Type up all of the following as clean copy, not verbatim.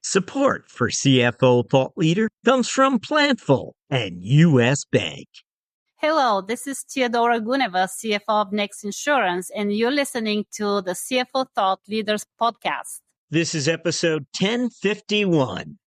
Support for CFO Thought Leader comes from Plantful and U.S. Bank. Hello, this is Theodora Guneva, CFO of Next Insurance, and you're listening to the CFO Thought Leaders podcast. This is episode 1051.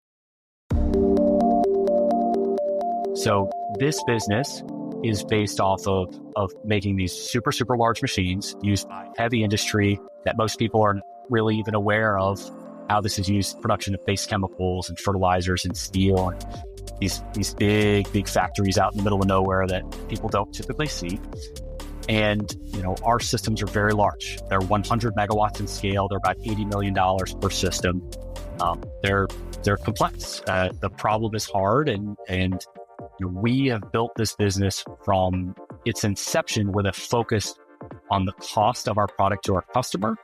So this business is based off of making these super, super large machines used by heavy industry that most people aren't really even aware of how this is used in production of base chemicals and fertilizers and steel and these big factories out in the middle of nowhere that people don't typically see. And, our systems are very large. They're 100 megawatts in scale. They're about $80 million per system. They're complex. The problem is hard, and we have built this business from its inception with a focus on the cost of our product to our customer,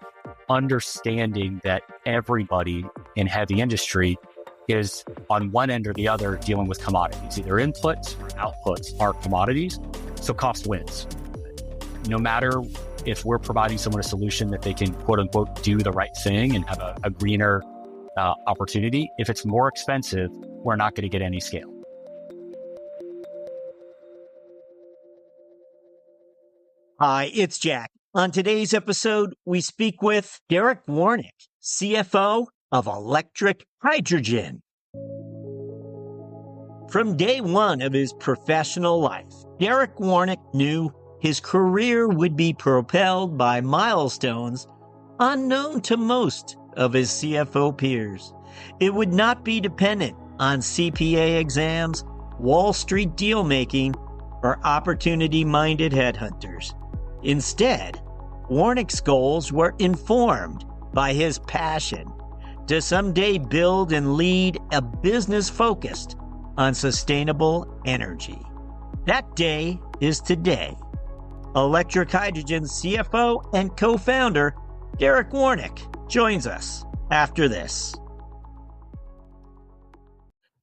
understanding that everybody in heavy industry is on one end or the other dealing with commodities. Either inputs or outputs are commodities, so cost wins. No matter if we're providing someone a solution that they can quote unquote do the right thing and have a greener opportunity, if it's more expensive, we're not going to get any scale. Hi, it's Jack. On today's episode, we speak with Derek Warnick, CFO of Electric Hydrogen. From day one of his professional life, Derek Warnick knew his career would be propelled by milestones unknown to most of his CFO peers. It would not be dependent on CPA exams, Wall Street deal-making, or opportunity-minded headhunters. Instead, Warnick's goals were informed by his passion to someday build and lead a business focused on sustainable energy. That day is today. Electric Hydrogen's CFO and co-founder, Derek Warnick, joins us after this.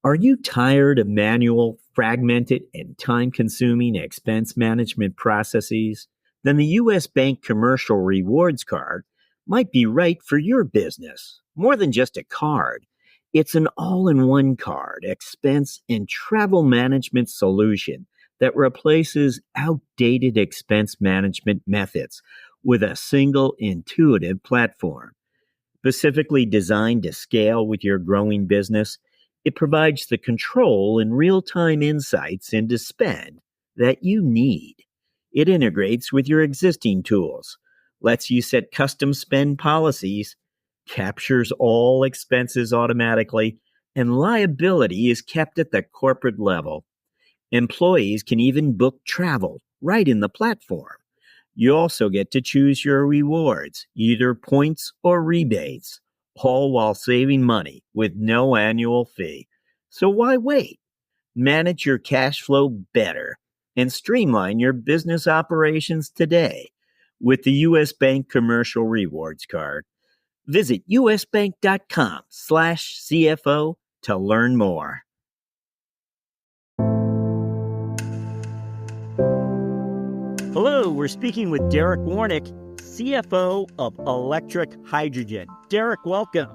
Are you tired of manual, fragmented, and time-consuming expense management processes? Then the U.S. Bank Commercial Rewards Card might be right for your business. More than just a card, it's an all-in-one card, expense, and travel management solution that replaces outdated expense management methods with a single intuitive platform. Specifically designed to scale with your growing business, it provides the control and real-time insights into spend that you need. It integrates with your existing tools, lets you set custom spend policies, captures all expenses automatically, and liability is kept at the corporate level. Employees can even book travel right in the platform. You also get to choose your rewards, either points or rebates, all while saving money with no annual fee. So why wait? Manage your cash flow better and streamline your business operations today with the U.S. Bank Commercial Rewards Card. Visit usbank.com/CFO to learn more. Hello, we're speaking with Derek Warnick, CFO of Electric Hydrogen. Derek, welcome.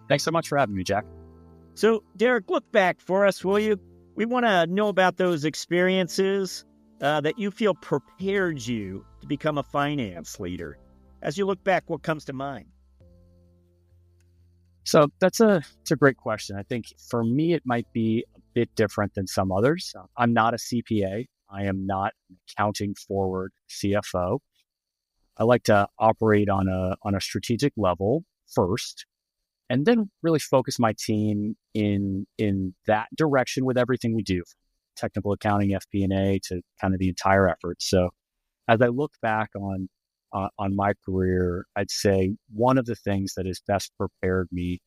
Thanks so much for having me, Jack. So, Derek, look back for us, will you? We want to know about those experiences that you feel prepared you to become a finance leader. As you look back, what comes to mind? So it's a great question. I think for me, it might be a bit different than some others. I'm not a CPA. I am not an accounting forward CFO. I like to operate on a strategic level first, and then really focus my team in that direction with everything we do, technical accounting, FP&A, to kind of the entire effort. So as I look back on my career, I'd say one of the things that has best prepared me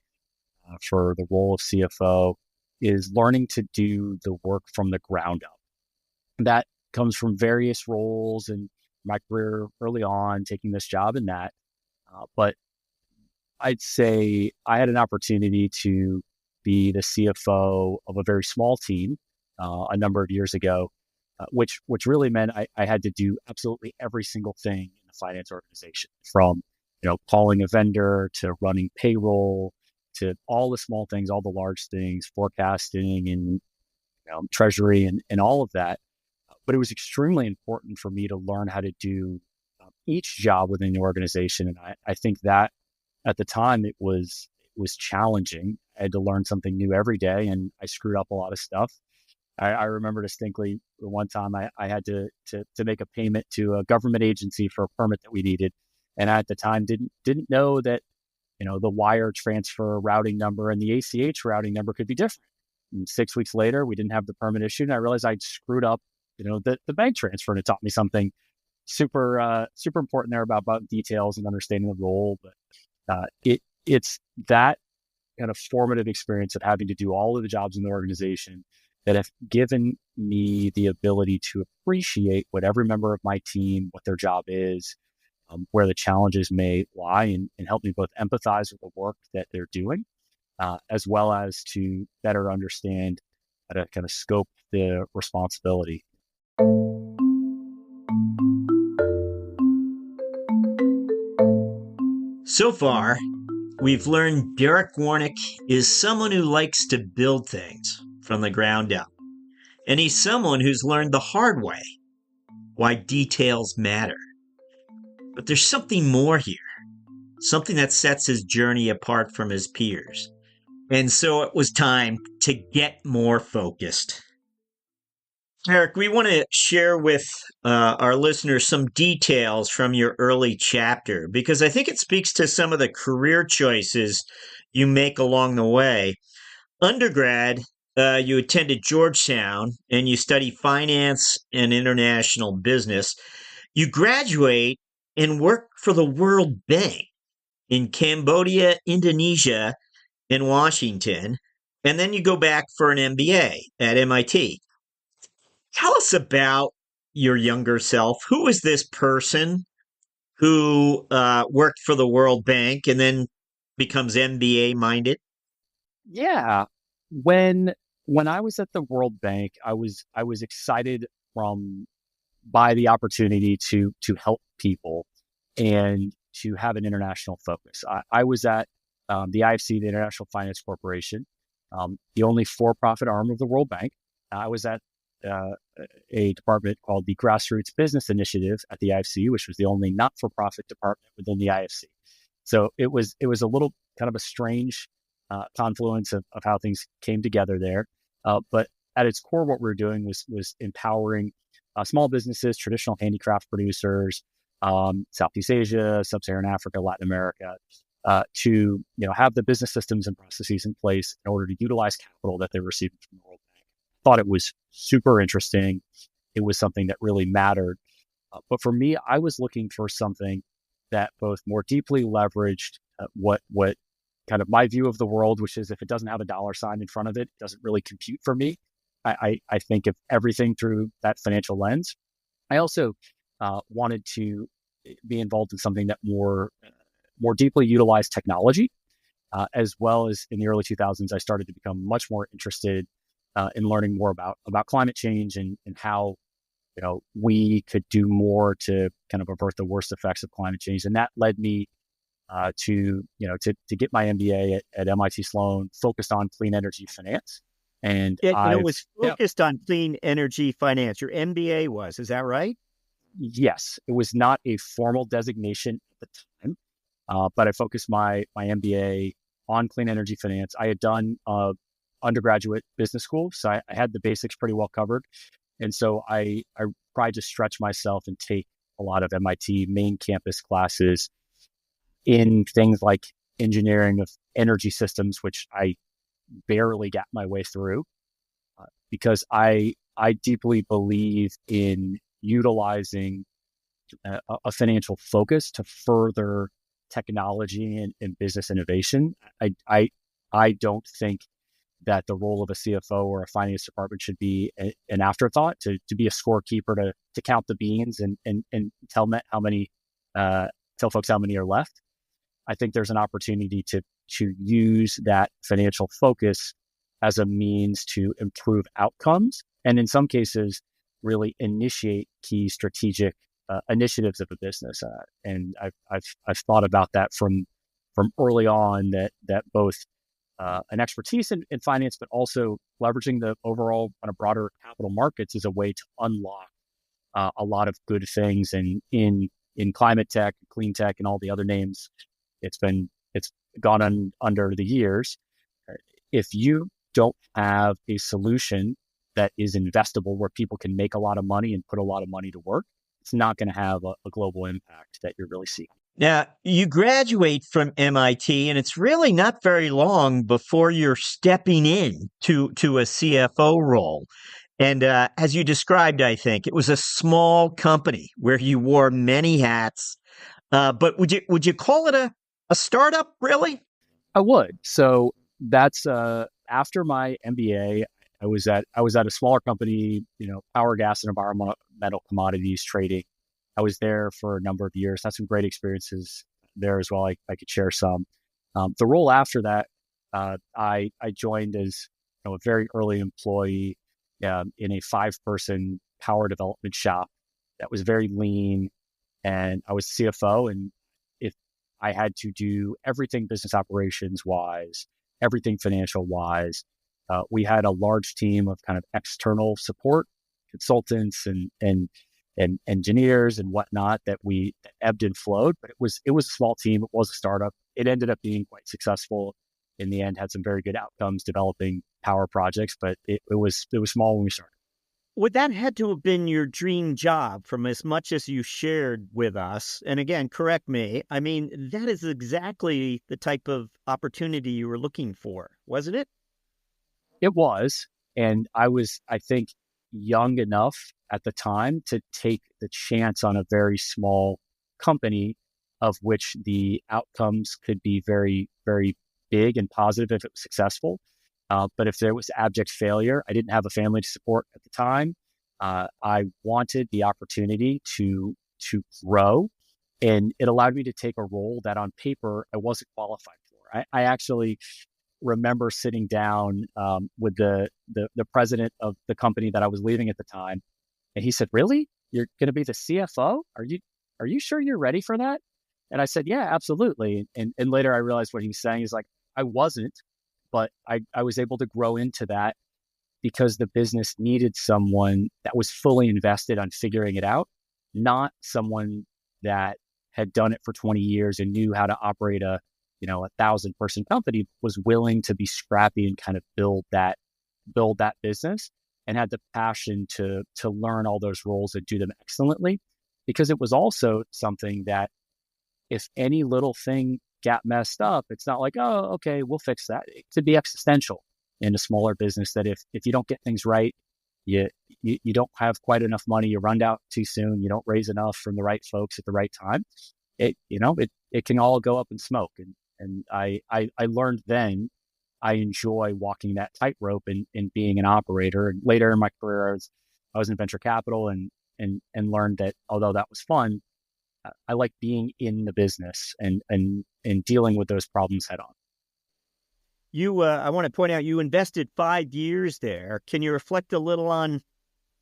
for the role of CFO is learning to do the work from the ground up. That comes from various roles in my career early on, taking this job and that. But I'd say I had an opportunity to be the CFO of a very small team a number of years ago, which really meant I had to do absolutely every single thing in the finance organization, from calling a vendor to running payroll to all the small things, all the large things, forecasting and treasury and all of that. But it was extremely important for me to learn how to do each job within the organization. And I think that at the time it was challenging. I had to learn something new every day, and I screwed up a lot of stuff. I remember distinctly one time I had to make a payment to a government agency for a permit that we needed. And I, at the time, didn't know that, the wire transfer routing number and the ACH routing number could be different. And 6 weeks later, we didn't have the permit issued, and I realized I'd screwed up, the bank transfer, and it taught me something super important there about details and understanding the role. But it's that kind of formative experience of having to do all of the jobs in the organization that have given me the ability to appreciate what every member of my team, what their job is, where the challenges may lie, and help me both empathize with the work that they're doing, as well as to better understand how to kind of scope the responsibility. So far, we've learned Derek Warnick is someone who likes to build things from the ground up. And he's someone who's learned the hard way why details matter. But there's something more here, something that sets his journey apart from his peers. And so it was time to get more focused. Eric, we want to share with our listeners some details from your early chapter, because I think it speaks to some of the career choices you make along the way. Undergrad, you attended Georgetown and you study finance and international business. You graduate and work for the World Bank in Cambodia, Indonesia, and Washington. And then you go back for an MBA at MIT. Tell us about your younger self. Who is this person who worked for the World Bank and then becomes MBA minded? Yeah. When I was at the World Bank, I was excited by the opportunity to help people and to have an international focus. I was at the IFC, the International Finance Corporation, the only for-profit arm of the World Bank. I was at a department called the Grassroots Business Initiative at the IFC, which was the only not-for-profit department within the IFC. So it was a little kind of a strange confluence of how things came together there. But at its core, what we were doing was empowering small businesses, traditional handicraft producers, Southeast Asia, Sub-Saharan Africa, Latin America, to have the business systems and processes in place in order to utilize capital that they received from the World Bank. Thought it was super interesting. It was something that really mattered. But for me, I was looking for something that both more deeply leveraged what kind of my view of the world, which is if it doesn't have a dollar sign in front of it, it doesn't really compute for me. I think of everything through that financial lens. I also wanted to be involved in something that more deeply utilized technology, as well as in the early 2000s, I started to become much more interested in learning more about climate change and how we could do more to kind of avert the worst effects of climate change. And that led me to get my MBA at MIT Sloan, focused on clean energy finance. And it was focused on clean energy finance. Your MBA was, is that right? Yes, it was not a formal designation at the time, but I focused my MBA on clean energy finance. I had done undergraduate business school, so I had the basics pretty well covered. And so I tried to stretch myself and take a lot of MIT main campus classes in things like engineering of energy systems, which I barely got my way through, because I deeply believe in utilizing a financial focus to further technology and business innovation. I don't think that the role of a CFO or a finance department should be an afterthought, to be a scorekeeper to count the beans and tell folks how many are left. I think there's an opportunity to use that financial focus as a means to improve outcomes, and in some cases, really initiate key strategic initiatives of a business. And I've thought about that from early on, that both an expertise in finance, but also leveraging the overall kind of broader capital markets as a way to unlock a lot of good things. And in climate tech, clean tech, and all the other names, it's gone under the years. If you don't have a solution that is investable, where people can make a lot of money and put a lot of money to work, it's not going to have a global impact that you're really seeking. Now, you graduate from MIT, and it's really not very long before you're stepping in to a CFO role. And as you described, I think it was a small company where you wore many hats. But would you call it a startup, really? I would. So that's after my MBA, I was at a smaller company, power, gas, and environmental commodities trading. I was there for a number of years. Had some great experiences there as well. I could share some. The role after that, I joined as a very early employee in a 5-person power development shop that was very lean, and I was CFO. And if I had to do everything business operations wise, everything financial wise, we had a large team of kind of external support consultants and engineers and whatnot that ebbed and flowed. But it was a small team. It was a startup. It ended up being quite successful in the end. Had some very good outcomes developing power projects, but it was small when we started. Would that had to have been your dream job from as much as you shared with us? And again, correct me. I mean, that is exactly the type of opportunity you were looking for, wasn't it? It was. And I was, I think, young enough at the time to take the chance on a very small company, of which the outcomes could be very, very big and positive if it was successful. But if there was abject failure, I didn't have a family to support at the time. I wanted the opportunity to grow, and it allowed me to take a role that on paper I wasn't qualified for. I actually remember sitting down with the president of the company that I was leaving at the time, and he said, "Really? You're going to be the CFO? Are you sure you're ready for that?" And I said, "Yeah, absolutely." And later I realized what he was saying is like, I wasn't, but I was able to grow into that because the business needed someone that was fully invested on figuring it out, not someone that had done it for 20 years and knew how to operate a 1,000-person company, was willing to be scrappy and kind of build that business, and had the passion to learn all those roles and do them excellently. Because it was also something that if any little thing got messed up, it's not like, oh, okay, we'll fix that. It could be existential in a smaller business, that if you don't get things right, you don't have quite enough money, you run out too soon, you don't raise enough from the right folks at the right time, it can all go up in smoke. And I learned then I enjoy walking that tightrope and being an operator. And later in my career, I was in venture capital and learned that although that was fun, I like being in the business and dealing with those problems head on. I want to point out you invested 5 years there. Can you reflect a little on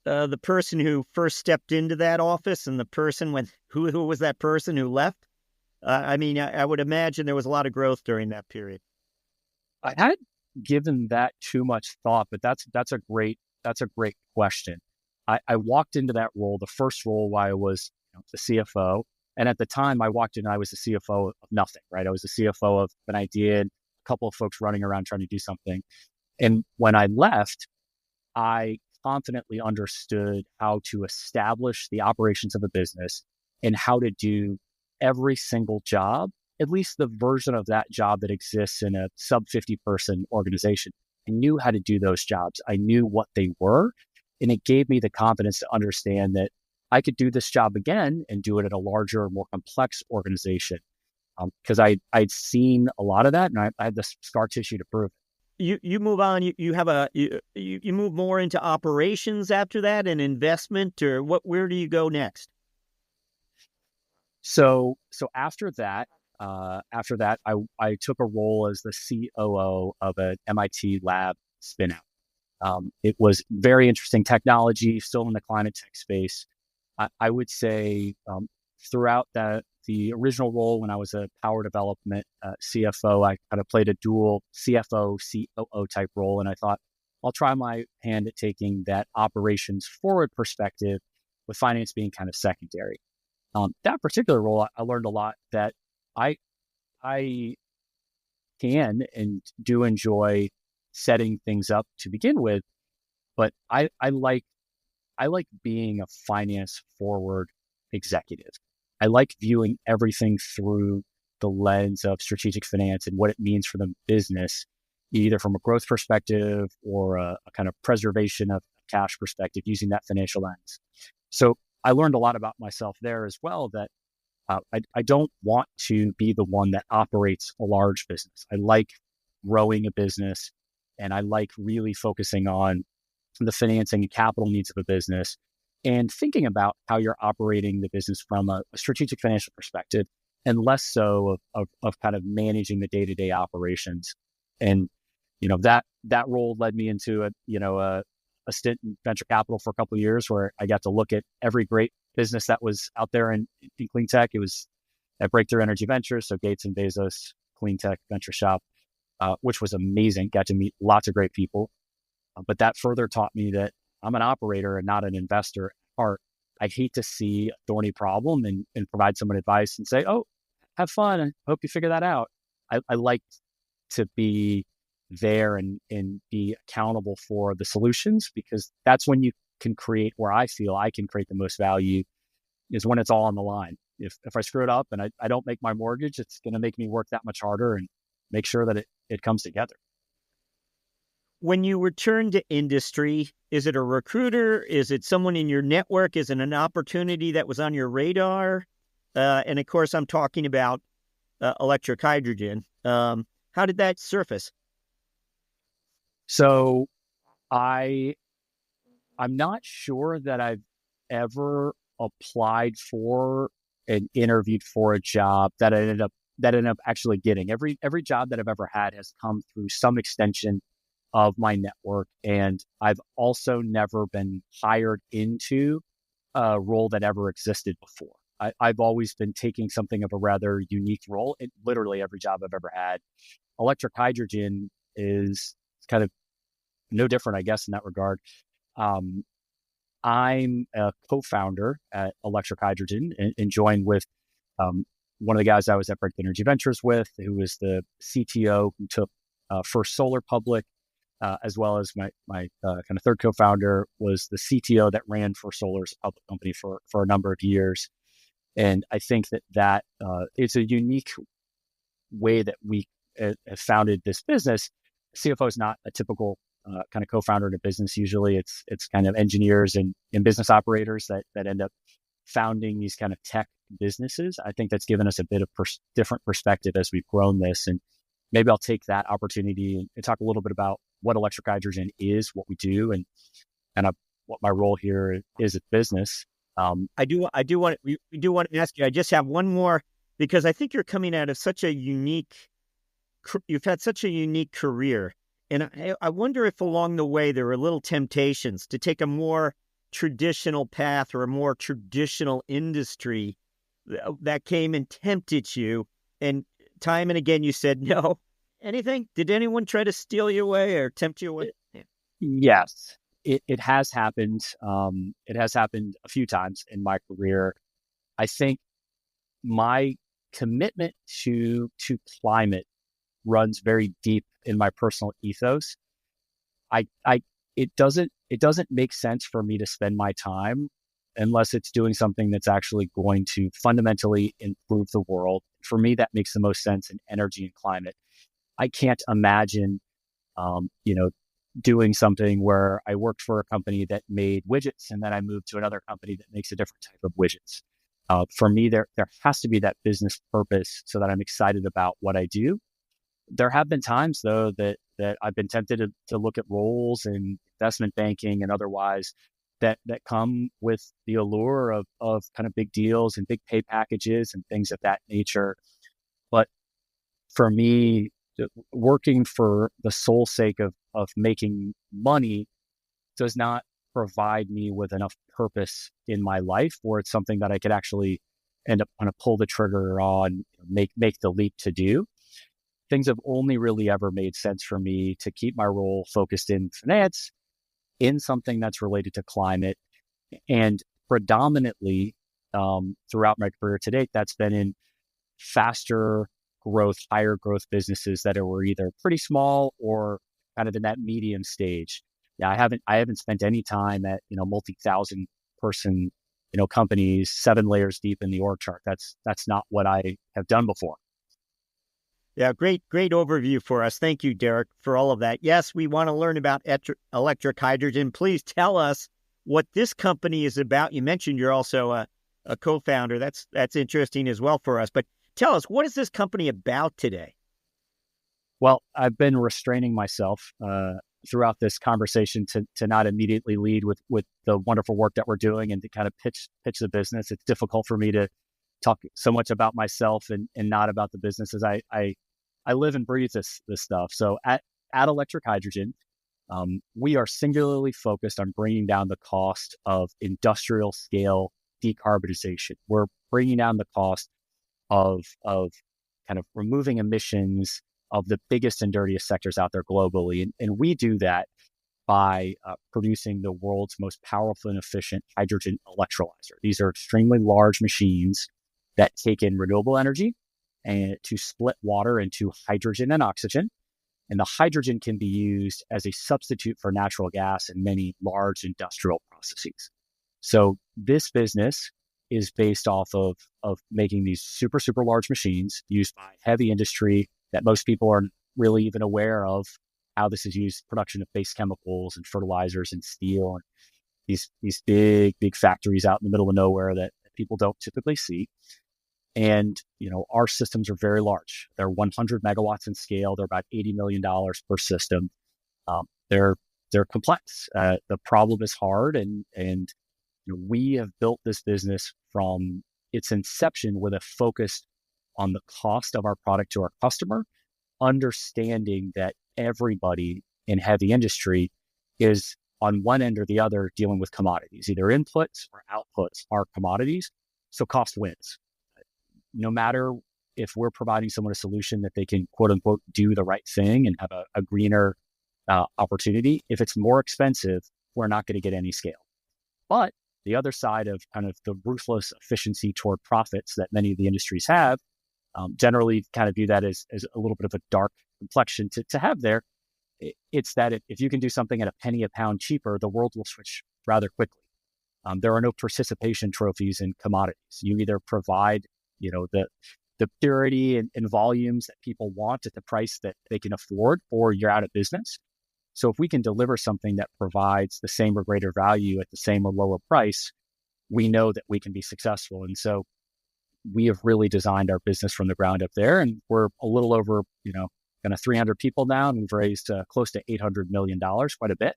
the person who first stepped into that office and the person who was that person who left? I would imagine there was a lot of growth during that period. I hadn't given that too much thought, but that's a great question. I walked into that role, the first role while I was the CFO. And at the time I walked in, I was the CFO of nothing, right? I was the CFO of an idea, a couple of folks running around trying to do something. And when I left, I confidently understood how to establish the operations of a business and how to do every single job, at least the version of that job that exists in a sub 50-person organization. I knew how to do those jobs. I knew what they were. And it gave me the confidence to understand that I could do this job again and do it at a larger, more complex organization. Because I'd seen a lot of that, and I had the scar tissue to prove it. You move on. You move more into operations after that, and investment, or what? Where do you go next? So after that, I took a role as the COO of an MIT lab spinout. It was very interesting technology, still in the climate tech space. I would say throughout the original role when I was a power development CFO, I kind of played a dual CFO, COO type role. And I thought, I'll try my hand at taking that operations forward perspective with finance being kind of secondary. That particular role, I learned a lot that I can and do enjoy setting things up to begin with, but I like being a finance forward executive. I like viewing everything through the lens of strategic finance and what it means for the business, either from a growth perspective or a kind of preservation of cash perspective, using that financial lens. So I learned a lot about myself there as well, that I don't want to be the one that operates a large business. I like growing a business, and I like really focusing on the financing and capital needs of a business and thinking about how you're operating the business from a strategic financial perspective, and less so of kind of managing the day-to-day operations. And, that role led me into a stint in venture capital for a couple of years, where I got to look at every great business that was out there in clean tech. It was at Breakthrough Energy Ventures, so Gates and Bezos clean tech venture shop, which was amazing. Got to meet lots of great people. But that further taught me that I'm an operator and not an investor at heart. I hate to see a thorny problem and provide someone advice and say, oh, have fun. I hope you figure that out. I like to be there and be accountable for the solutions, because that's when you can create, where I feel I can create the most value, is when it's all on the line. If I screw it up and I don't make my mortgage, it's going to make me work that much harder and make sure that it comes together. When you return to industry, is it a recruiter? Is it someone in your network? Is it an opportunity that was on your radar? And of course, I'm talking about electric hydrogen. How did that surface? So I'm not sure that I've ever applied for and interviewed for a job that I ended up actually getting. Every job that I've ever had has come through some extension of my network. And I've also never been hired into a role that ever existed before. I've always been taking something of a rather unique role in literally every job I've ever had. Electric hydrogen is kind of no different, I guess, in that regard. I'm a co-founder at Electric Hydrogen and joined with one of the guys I was at Breakthrough Energy Ventures with, who was the CTO who took First Solar public, as well as my kind of third co-founder was the CTO that ran First Solar's public company for a number of years. And I think that it's a unique way that we have founded this business. CFO is not a typical kind of co-founder in a business. Usually it's kind of engineers and business operators that end up founding these kind of tech businesses. I think that's given us a bit of different perspective as we've grown this. And maybe I'll take that opportunity and talk a little bit about what electric hydrogen is, what we do, and what my role here is at business. We do want to ask you. I just have one more, because I think you're coming out of you've had such a unique career. And I wonder if along the way there were little temptations to take a more traditional path or a more traditional industry that came and tempted you. And time and again, you said no. Anything? Did anyone try to steal you away or tempt you away? Yes, it has happened. It has happened a few times in my career. I think my commitment to climate runs very deep in my personal ethos. It doesn't make sense for me to spend my time unless it's doing something that's actually going to fundamentally improve the world. For me, that makes the most sense in energy and climate. I can't imagine, doing something where I worked for a company that made widgets and then I moved to another company that makes a different type of widgets. For me, there has to be that business purpose so that I'm excited about what I do. There have been times, though, that I've been tempted to look at roles in investment banking and otherwise that come with the allure of kind of big deals and big pay packages and things of that nature. But for me, working for the sole sake of making money does not provide me with enough purpose in my life, or it's something that I could actually and to kind of pull the trigger on, make the leap to do. Things have only really ever made sense for me to keep my role focused in finance, in something that's related to climate, and predominantly throughout my career to date, that's been in faster growth, higher growth businesses that were either pretty small or kind of in that medium stage. Yeah, I haven't spent any time at, multi-thousand person, companies 7 layers deep in the org chart. That's not what I have done before. Yeah, great overview for us. Thank you, Derek, for all of that. Yes, we want to learn about electric hydrogen. Please tell us what this company is about. You mentioned you're also a co-founder. That's interesting as well for us. But tell us, what is this company about today? Well, I've been restraining myself throughout this conversation to not immediately lead with the wonderful work that we're doing and to kind of pitch the business. It's difficult for me to talk so much about myself and not about the business as I live and breathe this stuff. So at Electric Hydrogen, we are singularly focused on bringing down the cost of industrial scale decarbonization. We're bringing down the cost of kind of removing emissions of the biggest and dirtiest sectors out there globally. And we do that by producing the world's most powerful and efficient hydrogen electrolyzer. These are extremely large machines that take in renewable energy and to split water into hydrogen and oxygen. And the hydrogen can be used as a substitute for natural gas in many large industrial processes. So this business is based off of making these super, super large machines used by heavy industry that most people aren't really even aware of how this is used, production of base chemicals and fertilizers and steel, and these big factories out in the middle of nowhere that people don't typically see. And, our systems are very large. They're 100 megawatts in scale. They're about $80 million per system. They're complex. The problem is hard. And we have built this business from its inception with a focus on the cost of our product to our customer, understanding that everybody in heavy industry is on one end or the other dealing with commodities. Either inputs or outputs are commodities. So cost wins. No matter if we're providing someone a solution that they can, quote unquote, do the right thing and have a greener opportunity, if it's more expensive, we're not going to get any scale. But the other side of kind of the ruthless efficiency toward profits that many of the industries have, generally kind of view that as a little bit of a dark complexion to have there. It's that if you can do something at a penny a pound cheaper, the world will switch rather quickly. There are no participation trophies in commodities. You either provide the purity and volumes that people want at the price that they can afford, or you're out of business. So if we can deliver something that provides the same or greater value at the same or lower price, we know that we can be successful. And so we have really designed our business from the ground up there. And we're a little over, kind of 300 people now, and we've raised close to $800 million, quite a bit.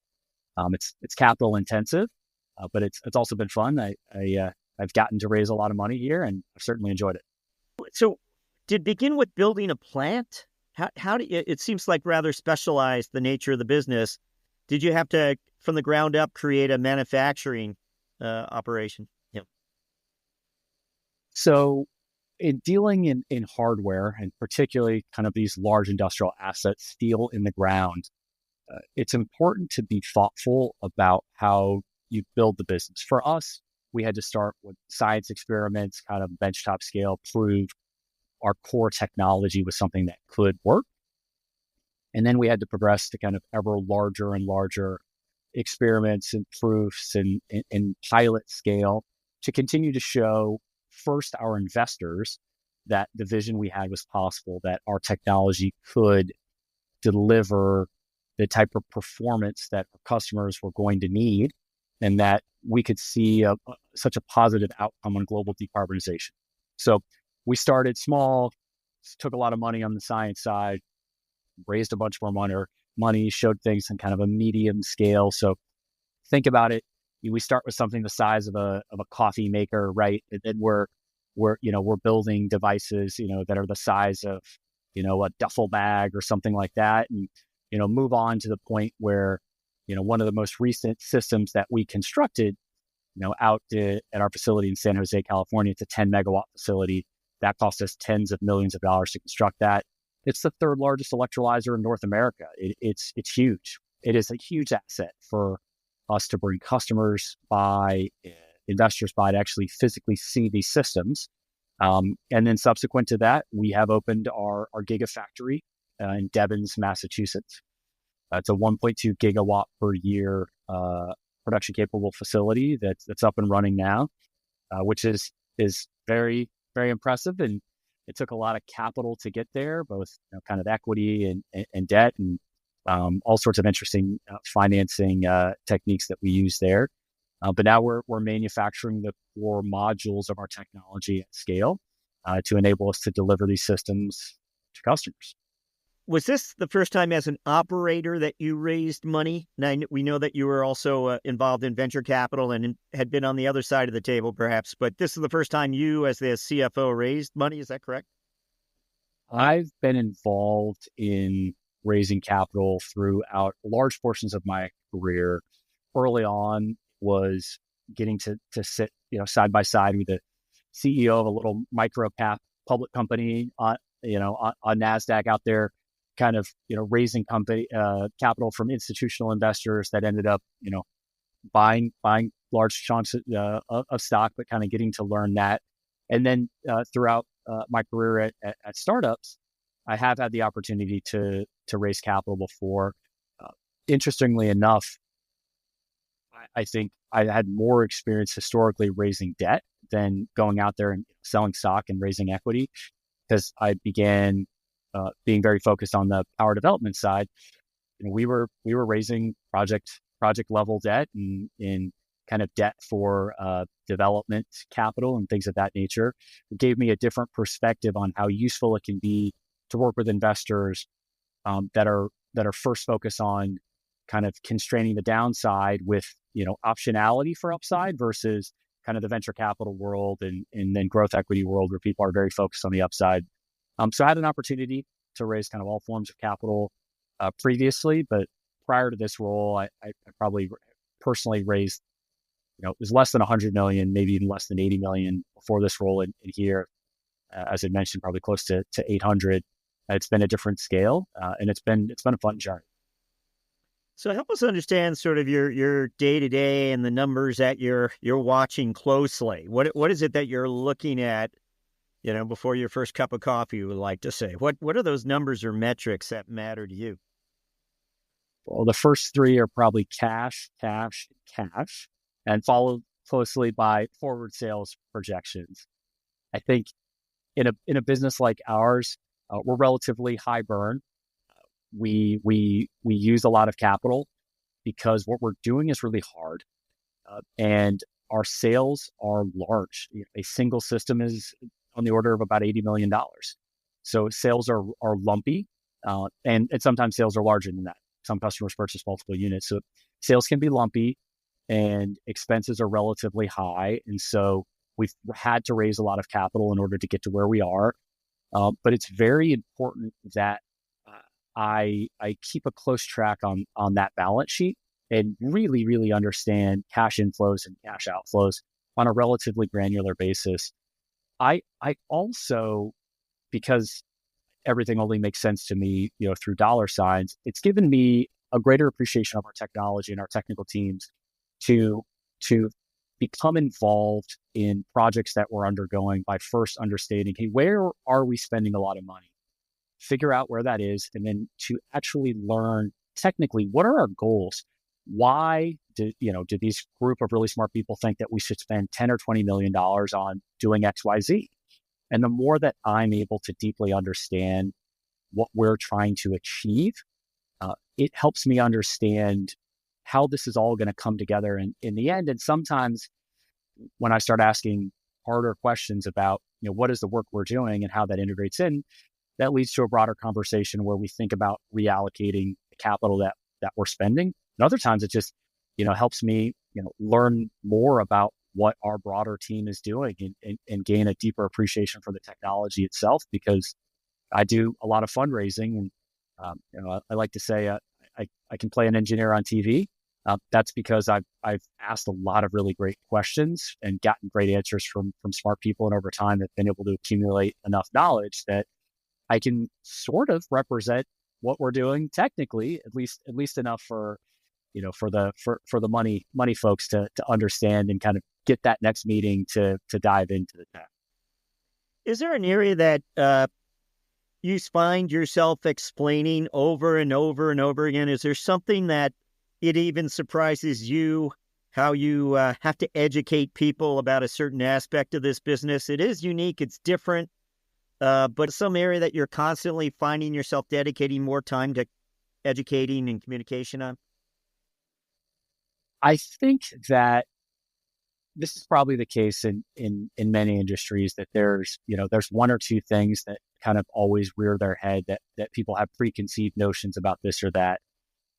It's capital intensive, but it's also been fun. I've gotten to raise a lot of money here, and I've certainly enjoyed it. So, did begin with building a plant? How do it seems like rather specialized, the nature of the business. Did you have to, from the ground up, create a manufacturing operation? Yeah. So, in dealing in hardware, and particularly kind of these large industrial assets, steel in the ground, it's important to be thoughtful about how you build the business. For us, we had to start with science experiments, kind of benchtop scale, prove our core technology was something that could work. And then we had to progress to kind of ever larger and larger experiments and proofs and pilot scale to continue to show first our investors that the vision we had was possible, that our technology could deliver the type of performance that our customers were going to need, and that we could see such a positive outcome on global decarbonization. So we started small, took a lot of money on the science side, raised a bunch more money, showed things in kind of a medium scale. So think about it. We start with something the size of a coffee maker, right? And then we're building devices, that are the size of, a duffel bag or something like that. And, move on to the point where, one of the most recent systems that we constructed at our facility in San Jose, California. It's a 10 megawatt facility. That cost us tens of millions of dollars to construct that. It's the third largest electrolyzer in North America. It's huge. It is a huge asset for us to bring customers by, investors by, to actually physically see these systems. And then subsequent to that, we have opened our Gigafactory in Devens, Massachusetts. It's a 1.2 gigawatt per year production capable facility that's up and running now, which is very, very impressive. And it took a lot of capital to get there, both kind of equity and debt, and all sorts of interesting financing techniques that we use there. But now we're manufacturing the core modules of our technology at scale to enable us to deliver these systems to customers. Was this the first time as an operator that you raised money? Now, we know that you were also involved in venture capital and had been on the other side of the table, perhaps, but this is the first time you, as the CFO, raised money. Is that correct? I've been involved in raising capital throughout large portions of my career. Early on was getting to sit, side by side with the CEO of a little micro cap public company on NASDAQ out there, kind of, raising capital from institutional investors that ended up, buying large chunks of stock, but kind of getting to learn that. And then throughout my career at startups, I have had the opportunity to raise capital before. Interestingly enough, I think I had more experience historically raising debt than going out there and selling stock and raising equity, because I began being very focused on the power development side. We were raising project level debt and kind of debt for development capital and things of that nature. It gave me a different perspective on how useful it can be to work with investors that are first focused on kind of constraining the downside with optionality for upside versus kind of the venture capital world and then growth equity world where people are very focused on the upside. So I had an opportunity to raise kind of all forms of capital previously, but prior to this role, I probably personally raised, it was less than 100 million, maybe even less than 80 million before this role in here. As I mentioned, probably close to 800. It's been a different scale, and it's been a fun journey. So help us understand sort of your day-to-day and the numbers that you're watching closely. What is it that you're looking at, before your first cup of coffee, you would like to say? What are those numbers or metrics that matter to you? Well, the first three are probably cash, and followed closely by forward sales projections. I think in a business like ours, we're relatively high burn. We use a lot of capital because what we're doing is really hard, and our sales are large. A single system is on the order of about $80 million. So sales are lumpy, and sometimes sales are larger than that. Some customers purchase multiple units. So sales can be lumpy and expenses are relatively high. And so we've had to raise a lot of capital in order to get to where we are. But it's very important that I keep a close track on that balance sheet and really, really understand cash inflows and cash outflows on a relatively granular basis. I also, because everything only makes sense to me, through dollar signs, it's given me a greater appreciation of our technology and our technical teams to become involved in projects that we're undergoing by first understanding, hey, where are we spending a lot of money? Figure out where that is, and then to actually learn technically what are our goals. Why do these group of really smart people think that we should spend 10 or $20 million on doing XYZ? And the more that I'm able to deeply understand what we're trying to achieve, it helps me understand how this is all going to come together in the end. And sometimes when I start asking harder questions about, what is the work we're doing and how that integrates in, that leads to a broader conversation where we think about reallocating the capital that we're spending. And other times it just, helps me, learn more about what our broader team is doing and gain a deeper appreciation for the technology itself, because I do a lot of fundraising and, I like to say I can play an engineer on TV, That's because I've asked a lot of really great questions and gotten great answers from smart people, and over time have been able to accumulate enough knowledge that I can sort of represent what we're doing technically, at least enough for for the money folks to understand and kind of get that next meeting to dive into the tech. Is there an area that you find yourself explaining over and over and over again? Is there something that it even surprises you how you have to educate people about a certain aspect of this business? It is unique, it's different, but some area that you're constantly finding yourself dedicating more time to educating and communication on? I think that this is probably the case in many industries, that there's one or two things that kind of always rear their head, that people have preconceived notions about this or that.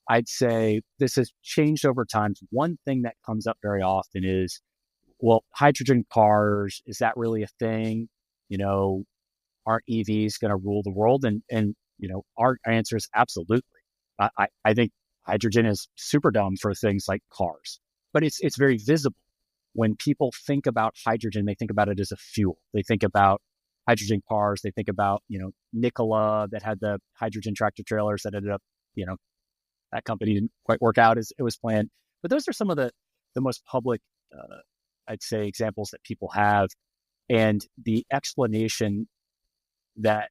I'd say this has changed over time. One thing that comes up very often is, well, hydrogen cars, is that really a thing? Aren't EVs going to rule the world? And our answer is absolutely. I think hydrogen is super dumb for things like cars, but it's very visible. When people think about hydrogen, they think about it as a fuel. They think about hydrogen cars. They think about, Nikola, that had the hydrogen tractor trailers that ended up, that company didn't quite work out as it was planned. But those are some of the most public, I'd say, examples that people have. And the explanation that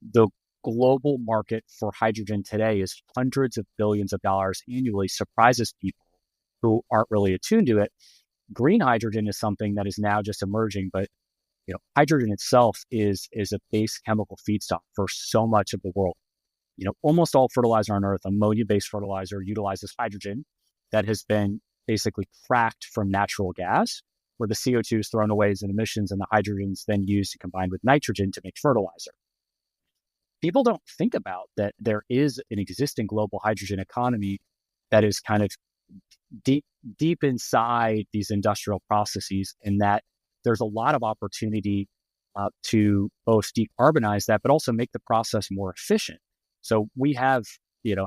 the global market for hydrogen today is hundreds of billions of dollars annually surprises people who aren't really attuned to it. Green hydrogen is something that is now just emerging, but hydrogen itself is a base chemical feedstock for so much of the world. Almost all fertilizer on Earth, ammonia-based fertilizer, utilizes hydrogen that has been basically cracked from natural gas, where the CO2 is thrown away as an emissions and the hydrogen is then used to combine with nitrogen to make fertilizer. People don't think about that there is an existing global hydrogen economy that is kind of deep inside these industrial processes, and that there's a lot of opportunity to both decarbonize that, but also make the process more efficient. So we have,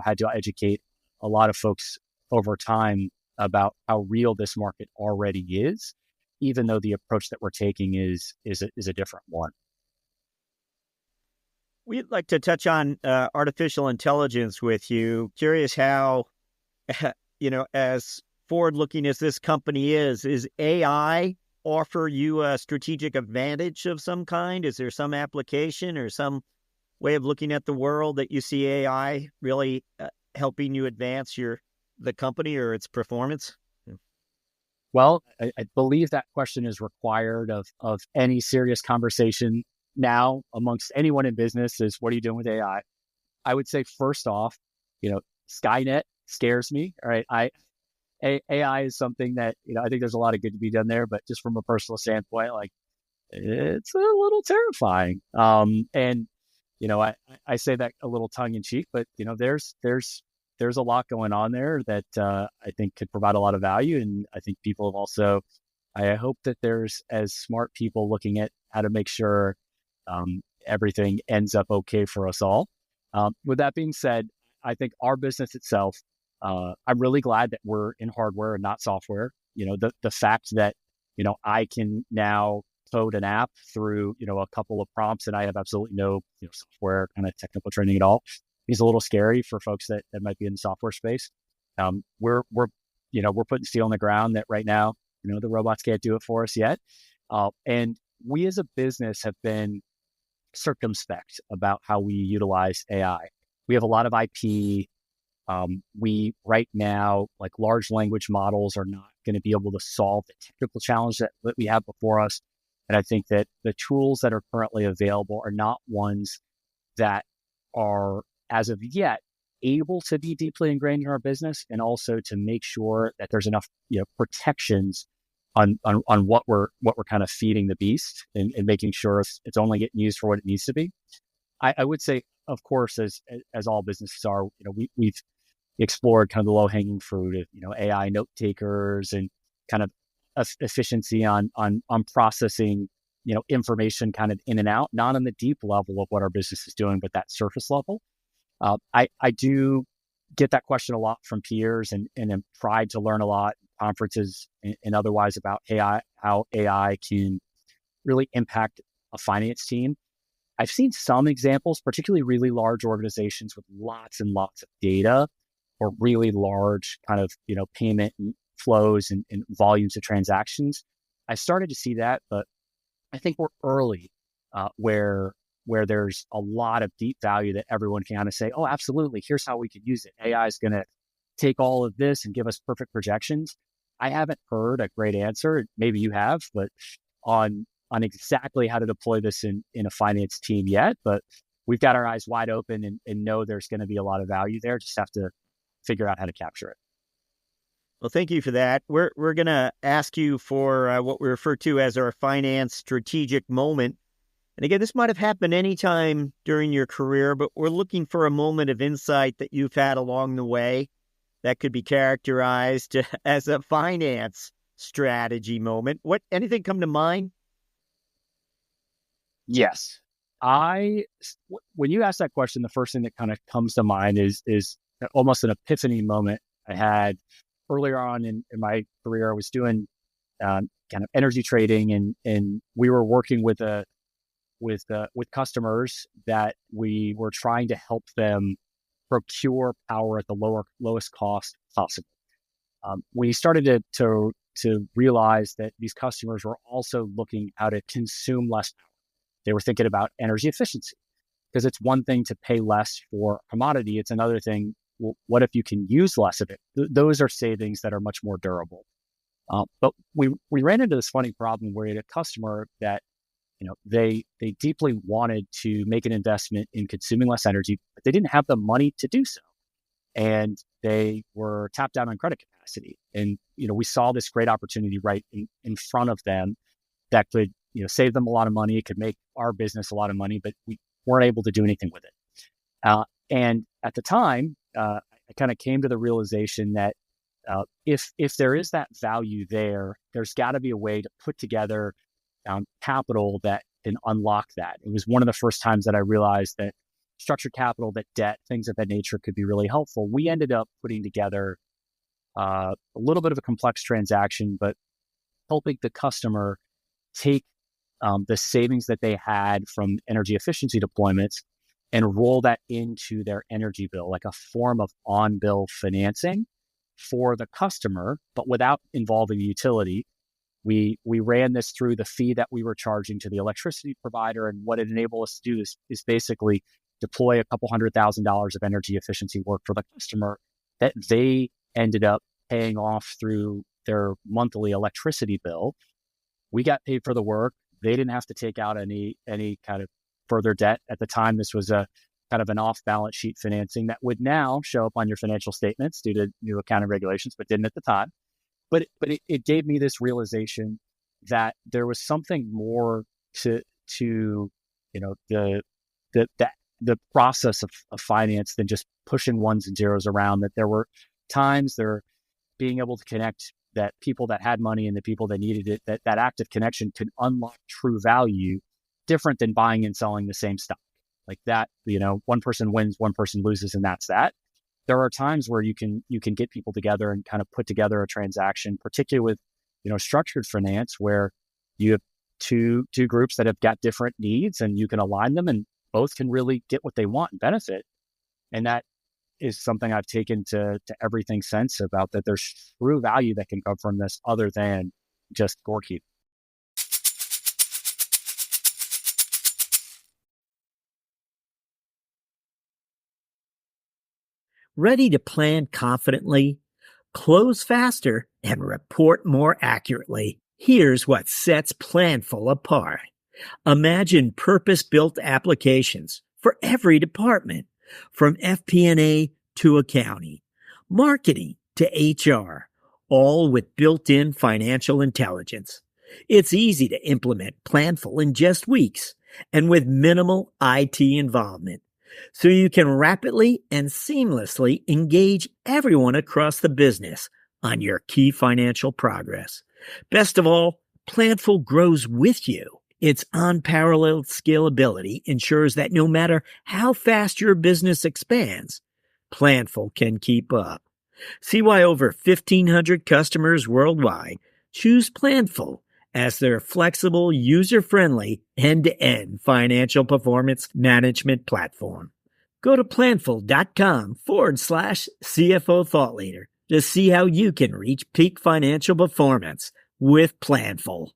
had to educate a lot of folks over time about how real this market already is, even though the approach that we're taking is a different one. We'd like to touch on artificial intelligence with you. Curious how, as forward-looking as this company is AI offer you a strategic advantage of some kind? Is there some application or some way of looking at the world that you see AI really helping you advance the company or its performance? Well, I believe that question is required of any serious conversation now amongst anyone in business is, what are you doing with AI? I would say, first off, Skynet scares me. All right. AI is something that, I think there's a lot of good to be done there, but just from a personal standpoint, like, it's a little terrifying. And, I say that a little tongue in cheek, but, there's a lot going on there that I think could provide a lot of value. And I think people have also, I hope that there's as smart people looking at how to make sure everything ends up okay for us all. With that being said, I think our business itself, I'm really glad that we're in hardware and not software. The fact that, I can now code an app through, a couple of prompts, and I have absolutely no, software kind of technical training at all, is a little scary for folks that might be in the software space. We're putting steel on the ground that right now, the robots can't do it for us yet. And we as a business have been circumspect about how we utilize AI. We have a lot of IP. We right now, like, large language models are not going to be able to solve the technical challenge that we have before us. And I think that the tools that are currently available are not ones that are, as of yet, able to be deeply ingrained in our business, and also to make sure that there's enough, protections on what we're kind of feeding the beast, and making sure it's only getting used for what it needs to be. I would say, of course, as all businesses are, we've explored kind of the low-hanging fruit of, AI note takers and kind of efficiency on processing, information kind of in and out, not on the deep level of what our business is doing, but that surface level. I do get that question a lot from peers and have tried to learn a lot at conferences and otherwise about AI, how AI can really impact a finance team. I've seen some examples, particularly really large organizations with lots and lots of data or really large kind of, payment flows and volumes of transactions. I started to see that, but I think we're early where there's a lot of deep value that everyone can kind of say, oh, absolutely, here's how we could use it. AI is going to take all of this and give us perfect projections. I haven't heard a great answer. Maybe you have, but on exactly how to deploy this in a finance team yet. But we've got our eyes wide open and know there's going to be a lot of value there. Just have to figure out how to capture it. Well, thank you for that. We're going to ask you for what we refer to as our finance strategic moment. And again, this might have happened anytime during your career, but we're looking for a moment of insight that you've had along the way that could be characterized as a finance strategy moment. Anything come to mind? Yes. When you ask that question, the first thing that kind of comes to mind is almost an epiphany moment I had earlier on in my career. I was doing kind of energy trading, and we were working with customers that we were trying to help them procure power at the lowest cost possible. We started to realize that these customers were also looking how to consume less power. They were thinking about energy efficiency, because it's one thing to pay less for a commodity. It's another thing, well, what if you can use less of it? Those are savings that are much more durable. But we ran into this funny problem where we had a customer that, they deeply wanted to make an investment in consuming less energy, but they didn't have the money to do so. And they were tapped out on credit capacity. And, we saw this great opportunity right in front of them that could, save them a lot of money. It could make our business a lot of money, but we weren't able to do anything with it. And at the time, I kind of came to the realization that if there is that value there, there's got to be a way to put together capital that can unlock that. It was one of the first times that I realized that structured capital, that debt, things of that nature could be really helpful. We ended up putting together a little bit of a complex transaction, but helping the customer take the savings that they had from energy efficiency deployments and roll that into their energy bill, like a form of on-bill financing for the customer, but without involving the utility. We ran this through the fee that we were charging to the electricity provider, and what it enabled us to do is basically deploy a couple $100,000 of energy efficiency work for the customer that they ended up paying off through their monthly electricity bill. We got paid for the work. They didn't have to take out any kind of further debt. At the time, this was a kind of an off-balance sheet financing that would now show up on your financial statements due to new accounting regulations, but didn't at the time. But it gave me this realization that there was something more to the process of finance than just pushing ones and zeros around. That there were times there being able to connect that people that had money and the people that needed it, that active connection could unlock true value, different than buying and selling the same stock. Like that, one person wins, one person loses, and that's that. There are times where you can get people together and kind of put together a transaction, particularly with, structured finance, where you have two groups that have got different needs and you can align them and both can really get what they want and benefit. And that is something I've taken to everything since, about that there's true value that can come from this other than just scorekeeping. Ready to plan confidently, close faster, and report more accurately? Here's what sets Planful apart. Imagine purpose-built applications for every department, from FP&A to accounting, marketing to HR, all with built-in financial intelligence. It's easy to implement Planful in just weeks and with minimal IT involvement, so you can rapidly and seamlessly engage everyone across the business on your key financial progress. Best of all, Planful grows with you. Its unparalleled scalability ensures that no matter how fast your business expands, Planful can keep up. See why over 1,500 customers worldwide choose Planful as their flexible, user-friendly, end-to-end financial performance management platform. Go to planful.com/CFO Thought Leader to see how you can reach peak financial performance with Planful.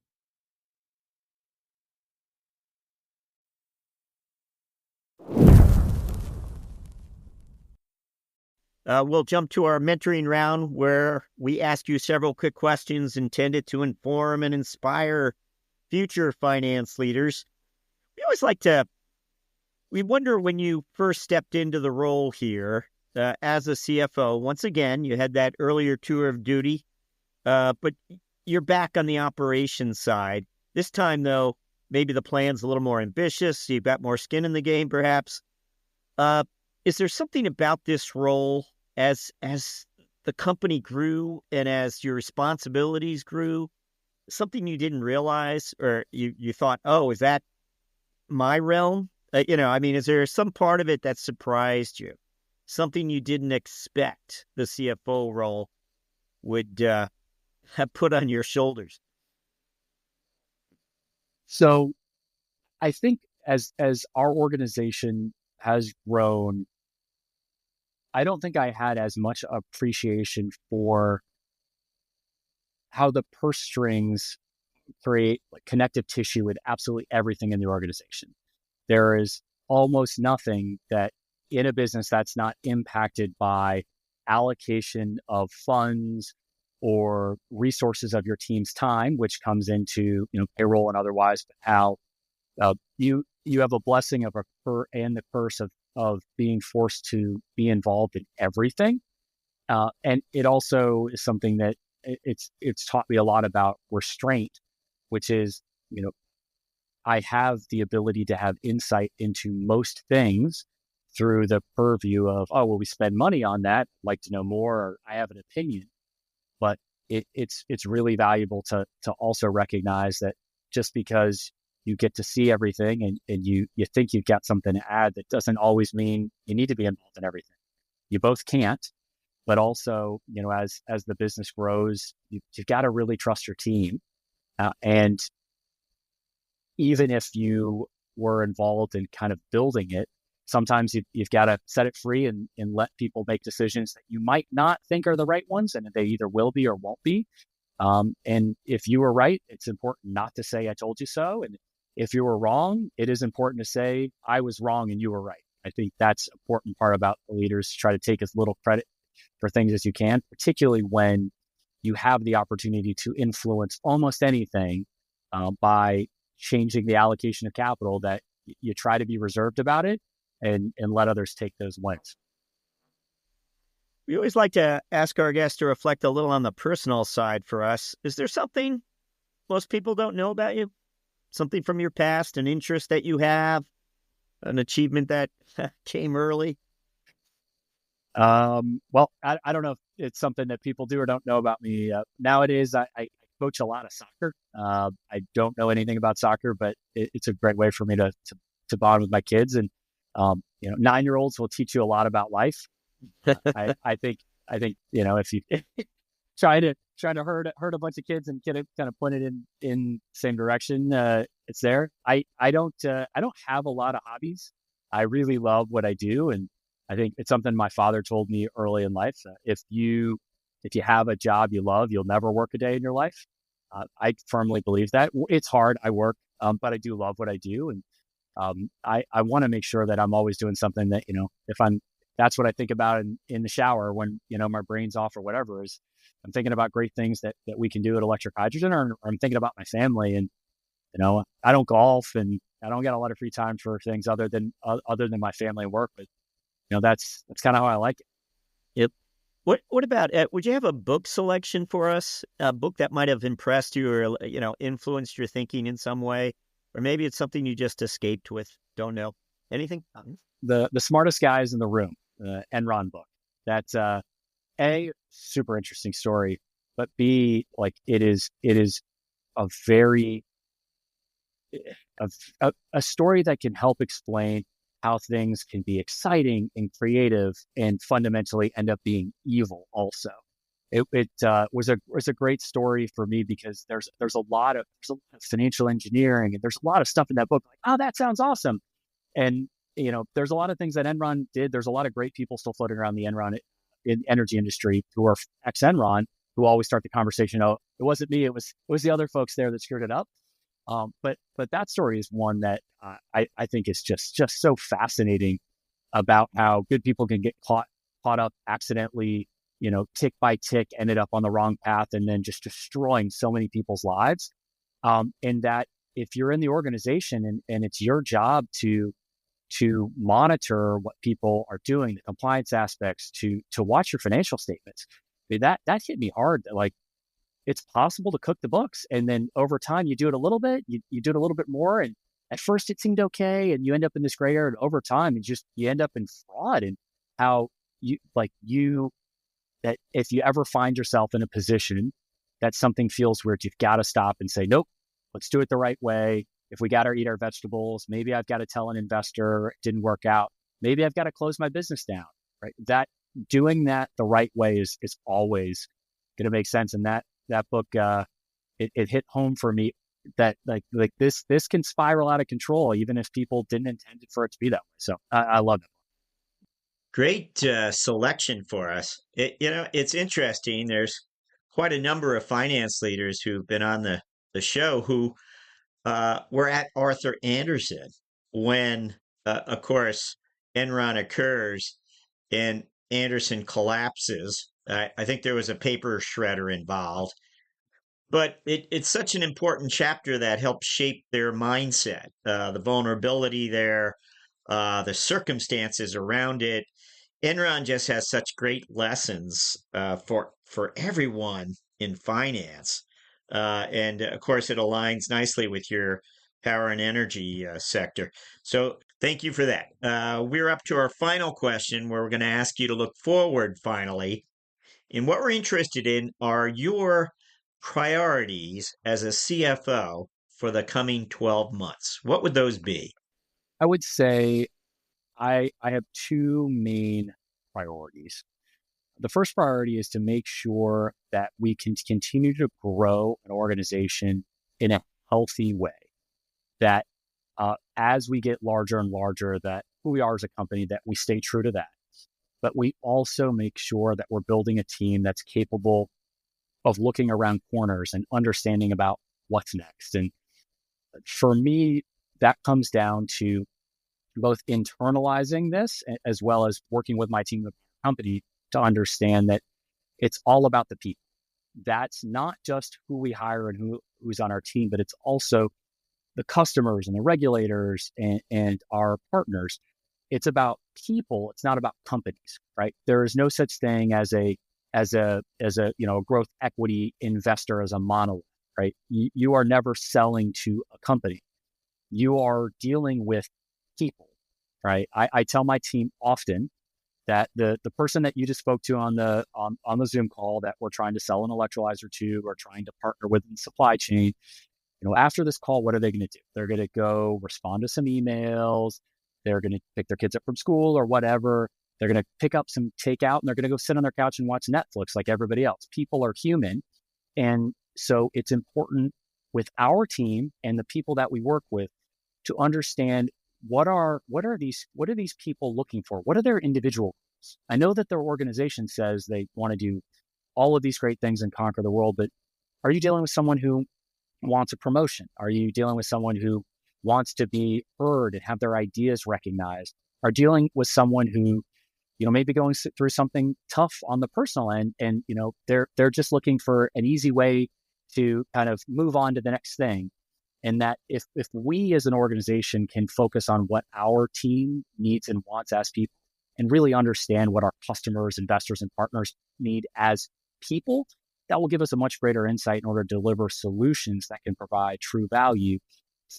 We'll jump to our mentoring round where we ask you several quick questions intended to inform and inspire future finance leaders. We wonder when you first stepped into the role here as a CFO. Once again, you had that earlier tour of duty, but you're back on the operations side. This time, though, maybe the plan's a little more ambitious. You've got more skin in the game, perhaps. Is there something about this role as the company grew and as your responsibilities grew, something you didn't realize or you thought, oh, is that my realm? Is there some part of it that surprised you? Something you didn't expect the CFO role would have put on your shoulders? So I think as our organization has grown, I don't think I had as much appreciation for how the purse strings create connective tissue with absolutely everything in the organization. There is almost nothing that in a business that's not impacted by allocation of funds or resources of your team's time, which comes into payroll and otherwise. But how you have a blessing of and the curse of being forced to be involved in everything, and it also is something that it's taught me a lot about restraint, which is I have the ability to have insight into most things through the purview of, oh, well, we spend money on that. I'd like to know more, or I have an opinion. But it's really valuable to also recognize that just because you get to see everything and you think you've got something to add, that doesn't always mean you need to be involved in everything. You both can't, but also, as the business grows, you've got to really trust your team. And even if you were involved in kind of building it, sometimes you've got to set it free and let people make decisions that you might not think are the right ones, and they either will be or won't be. And if you were right, it's important not to say, I told you so. And if you were wrong, it is important to say, I was wrong and you were right. I think that's an important part about the leaders, to try to take as little credit for things as you can, particularly when you have the opportunity to influence almost anything by changing the allocation of capital, that you try to be reserved about it and let others take those wins. We always like to ask our guests to reflect a little on the personal side for us. Is there something most people don't know about you? Something from your past, an interest that you have, an achievement that came early? Well, I don't know if it's something that people do or don't know about me. Nowadays, I coach a lot of soccer. I don't know anything about soccer, but it's a great way for me to bond with my kids. And 9-year-olds will teach you a lot about life. I think if you try to hurt a bunch of kids and get it kind of pointed in the same direction, it's there. I don't have a lot of hobbies. I really love what I do, and I think it's something my father told me early in life. If you have a job you love, you'll never work a day in your life. I firmly believe that. It's hard. I work, but I do love what I do, and I want to make sure that I'm always doing something that that's what I think about in the shower when my brain's off or whatever. Is I'm thinking about great things that we can do at Electric Hydrogen, or I'm thinking about my family. And I don't golf, and I don't get a lot of free time for things other than my family and work. But that's kind of how I like it. Yep. What about, would you have a book selection for us? A book that might have impressed you or, influenced your thinking in some way? Or maybe it's something you just escaped with. Don't know. Anything? The Smartest Guys in the Room, Enron book. That's A, super interesting story, but B, it is a very, a story that can help explain how things can be exciting and creative and fundamentally end up being evil also. It was a great story for me because there's a lot of financial engineering, and there's a lot of stuff in that book like, oh, that sounds awesome. And, there's a lot of things that Enron did. There's a lot of great people still floating around the Enron in energy industry who are ex-Enron, who always start the conversation, oh, it wasn't me, it was the other folks there that screwed it up. But that story is one that I think is just so fascinating about how good people can get caught up accidentally, tick by tick, ended up on the wrong path, and then just destroying so many people's lives. And that if you're in the organization and it's your job to monitor what people are doing, the compliance aspects, to watch your financial statements, I mean, that hit me hard. Like, it's possible to cook the books, and then over time you do it a little bit, you do it a little bit more, and at first it seemed okay, and you end up in this gray area, and over time you end up in fraud. And how that if you ever find yourself in a position that something feels weird, you've got to stop and say, nope, let's do it the right way. If we got to eat our vegetables, maybe I've got to tell an investor it didn't work out. Maybe I've got to close my business down, right? That doing that the right way is always going to make sense. And that book, it hit home for me that like this can spiral out of control, even if people didn't intend for it to be that way. So I love it. Great selection for us. It's interesting. There's quite a number of finance leaders who've been on the show who were at Arthur Andersen when, of course, Enron occurs and Andersen collapses. I think there was a paper shredder involved, but it's such an important chapter that helps shape their mindset, the vulnerability there, the circumstances around it. Enron just has such great lessons for everyone in finance. And of course, it aligns nicely with your power and energy sector. So thank you for that. We're up to our final question, where we're going to ask you to look forward finally. And what we're interested in are your priorities as a CFO for the coming 12 months. What would those be? I would say I have two main priorities. The first priority is to make sure that we can continue to grow an organization in a healthy way, that as we get larger and larger, that who we are as a company, that we stay true to that. But we also make sure that we're building a team that's capable of looking around corners and understanding about what's next. And for me, that comes down to both internalizing this as well as working with my team at the company to understand that it's all about the people. That's not just who we hire and who's on our team, but it's also the customers and the regulators and our partners. It's about people. It's not about companies, right? There is no such thing as a growth equity investor as a monolith, right? You are never selling to a company. You are dealing with people, right? I tell my team often that the person that you just spoke to on the Zoom call that we're trying to sell an electrolyzer to or trying to partner with in the supply chain, after this call, what are they going to do? They're going to go respond to some emails. They're going to pick their kids up from school or whatever. They're going to pick up some takeout and they're going to go sit on their couch and watch Netflix like everybody else. People are human. And so it's important with our team and the people that we work with to understand what are these people looking for? What are their individual goals? I know that their organization says they want to do all of these great things and conquer the world, but are you dealing with someone who wants a promotion? Are you dealing with someone who wants to be heard and have their ideas recognized? Are dealing with someone who, maybe going through something tough on the personal end, and they're just looking for an easy way to kind of move on to the next thing. And that if we as an organization can focus on what our team needs and wants as people, and really understand what our customers, investors, and partners need as people, that will give us a much greater insight in order to deliver solutions that can provide true value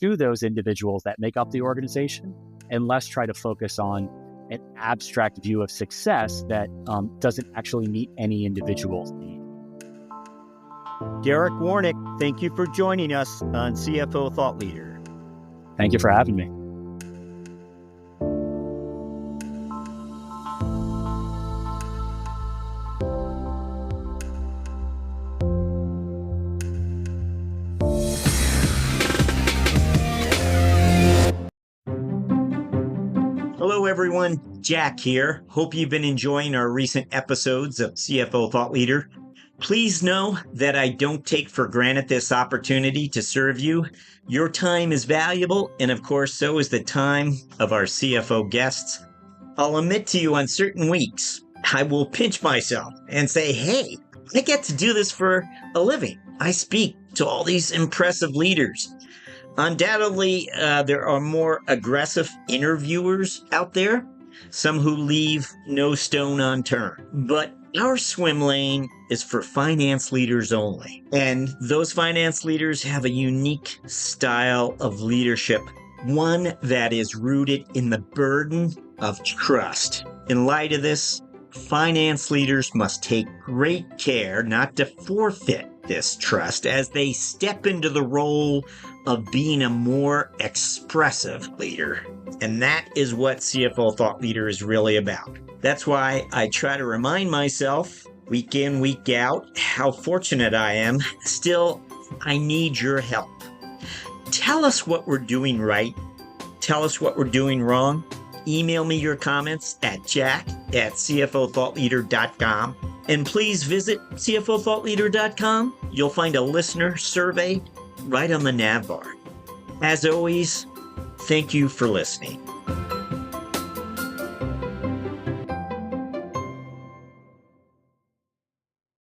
to those individuals that make up the organization, and less try to focus on an abstract view of success that doesn't actually meet any individual's need. Derek Warnick, thank you for joining us on CFO Thought Leader. Thank you for having me. everyone, Jack here. Hope you've been enjoying our recent episodes of CFO Thought Leader. Please know that I don't take for granted this opportunity to serve you. Your time is valuable, and of course, so is the time of our CFO guests. I'll admit to you on certain weeks, I will pinch myself and say, hey, I get to do this for a living. I speak to all these impressive leaders. Undoubtedly, there are more aggressive interviewers out there, some who leave no stone unturned. But our swim lane is for finance leaders only. And those finance leaders have a unique style of leadership, one that is rooted in the burden of trust. In light of this, finance leaders must take great care not to forfeit this trust as they step into the role of being a more expressive leader. And that is what CFO Thought Leader is really about. That's why I try to remind myself week in, week out, how fortunate I am. Still, I need your help. Tell us what we're doing right. Tell us what we're doing wrong. Email me your comments at jack@cfothoughtleader.com. And please visit cfothoughtleader.com. You'll find a listener survey right on the nav bar. As always, thank you for listening.